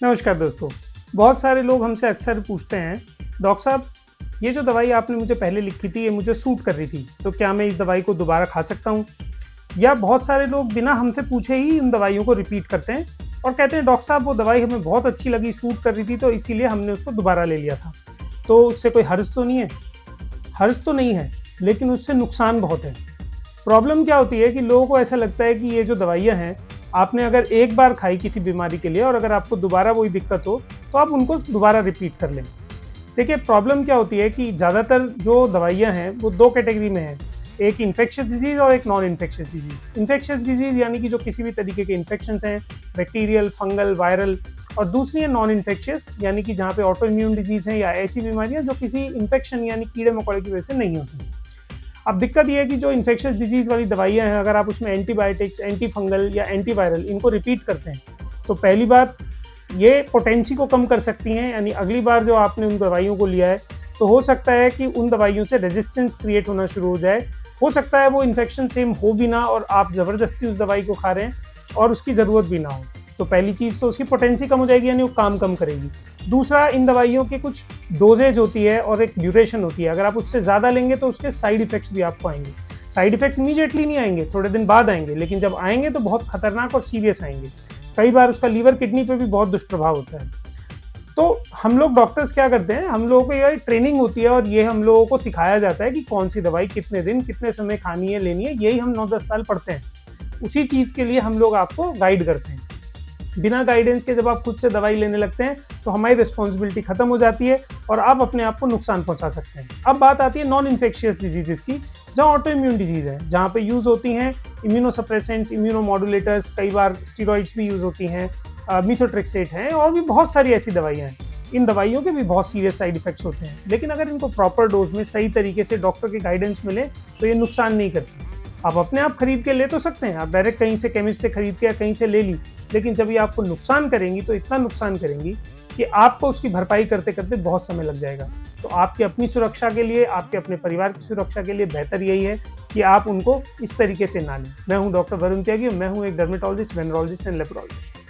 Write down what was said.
नमस्कार दोस्तों। बहुत सारे लोग हमसे अक्सर पूछते हैं, डॉक्टर साहब ये जो दवाई आपने मुझे पहले लिखी थी ये मुझे सूट कर रही थी, तो क्या मैं इस दवाई को दोबारा खा सकता हूँ? या बहुत सारे लोग बिना हमसे पूछे ही उन दवाइयों को रिपीट करते हैं और कहते हैं डॉक्टर साहब वो दवाई हमें बहुत अच्छी लगी, सूट कर रही थी तो इसीलिए हमने उसको दोबारा ले लिया था। तो उससे कोई हर्ज तो नहीं है? हर्ज तो नहीं है, लेकिन उससे नुकसान बहुत है। प्रॉब्लम क्या होती है कि लोगों को ऐसा लगता है कि ये जो दवाइयाँ हैं, आपने अगर एक बार खाई किसी बीमारी के लिए और अगर आपको दोबारा वही दिक्कत हो, तो आप उनको दोबारा रिपीट कर लें। देखिए प्रॉब्लम क्या होती है कि ज़्यादातर जो दवाइयाँ हैं, वो 2 कैटेगरी में हैं। एक इन्फेक्शियस डिज़ीज़ और एक non infectious disease. Infectious disease यानी कि जो किसी भी तरीके के इन्फेक्शंस हैं, बैक्टीरियल, फंगल, वायरल और दूसरी है नॉन इन्फेक्शियस यानी कि जहाँ पे ऑटो इम्यून डिज़ीज़ है या ऐसी बीमारियाँ जो किसी इन्फेक्शन यानी कीड़े-मकोड़े की वजह से नहीं होती। अब दिक्कत ये है कि जो इन्फेक्शियस डिजीज़ वाली दवाइयाँ हैं, अगर आप उसमें एंटीबायोटिक्स, एंटी फंगल या एंटीवायरल इनको रिपीट करते हैं, तो पहली बात ये पोटेंसी को कम कर सकती हैं, यानी अगली बार जो आपने उन दवाइयों को लिया है, तो हो सकता है कि उन दवाइयों से रेजिस्टेंस क्रिएट होना शुरू हो जाए। हो सकता है वो इन्फेक्शन सेम हो भी ना और आप ज़बरदस्ती उस दवाई को खा रहे हैं और उसकी ज़रूरत भी ना हो। तो पहली चीज़ तो उसकी पोटेंसी कम हो जाएगी यानी वो काम कम करेगी। दूसरा, इन दवाइयों की कुछ डोजेज होती है और एक ड्यूरेशन होती है, अगर आप उससे ज़्यादा लेंगे तो उसके साइड इफ़ेक्ट्स भी आपको आएँगे। साइड इफ़ेक्ट्स इमीडिएटली नहीं आएँगे, थोड़े दिन बाद आएँगे, लेकिन जब आएँगे तो बहुत खतरनाक और सीरियस आएँगे। कई बार उसका लीवर, किडनी पे भी बहुत दुष्प्रभाव होता है। तो हम लोग डॉक्टर्स क्या करते हैं, हम लोगों को ये ट्रेनिंग होती है और ये हम लोगों को सिखाया जाता है कि कौन-सी दवाई कितने दिन, कितने समय खानी है, लेनी है, यही हम 9-10 साल पढ़ते हैं। उसी चीज़ के लिए हम लोग आपको गाइड करते हैं। बिना गाइडेंस के जब आप खुद से दवाई लेने लगते हैं, तो हमारी रिस्पॉन्सिबिलिटी खत्म हो जाती है और आप अपने आप को नुकसान पहुंचा सकते हैं। अब बात आती है नॉन इन्फेक्शियस डिजीज़ेज़ की, जहाँ ऑटो इम्यून डिजीज़ है, जहाँ पे यूज़ होती हैं इम्यूनोसप्रेसेंट्स, इम्यूनोमॉड्यूलेटर्स, कई बार स्टेरॉइड्स भी यूज़ होती हैं, मेथोट्रेक्सेट हैं और भी बहुत सारी ऐसी दवाइयाँ हैं। इन दवाइयों के भी बहुत सीरियस साइड इफ़ेक्ट्स होते हैं, लेकिन अगर इनको प्रॉपर डोज़ में सही तरीके से डॉक्टर की गाइडेंस मिले, तो ये नुकसान नहीं करती। आप अपने आप खरीद के ले तो सकते हैं, आप डायरेक्ट कहीं से केमिस्ट से खरीद के या कहीं से ले ली, लेकिन जब ये आपको नुकसान करेंगी तो इतना नुकसान करेंगी कि आपको उसकी भरपाई करते-करते बहुत समय लग जाएगा। तो आपकी अपनी सुरक्षा के लिए, आपके अपने परिवार की सुरक्षा के लिए बेहतर यही है कि आप उनको इस तरीके से ना लें। मैं हूँ डॉक्टर वरुण त्यागी, मैं हूँ एक डर्मेटोलॉजिस्ट, वेनरोलॉजिस्ट एंड लेप्रोलॉजिस्ट।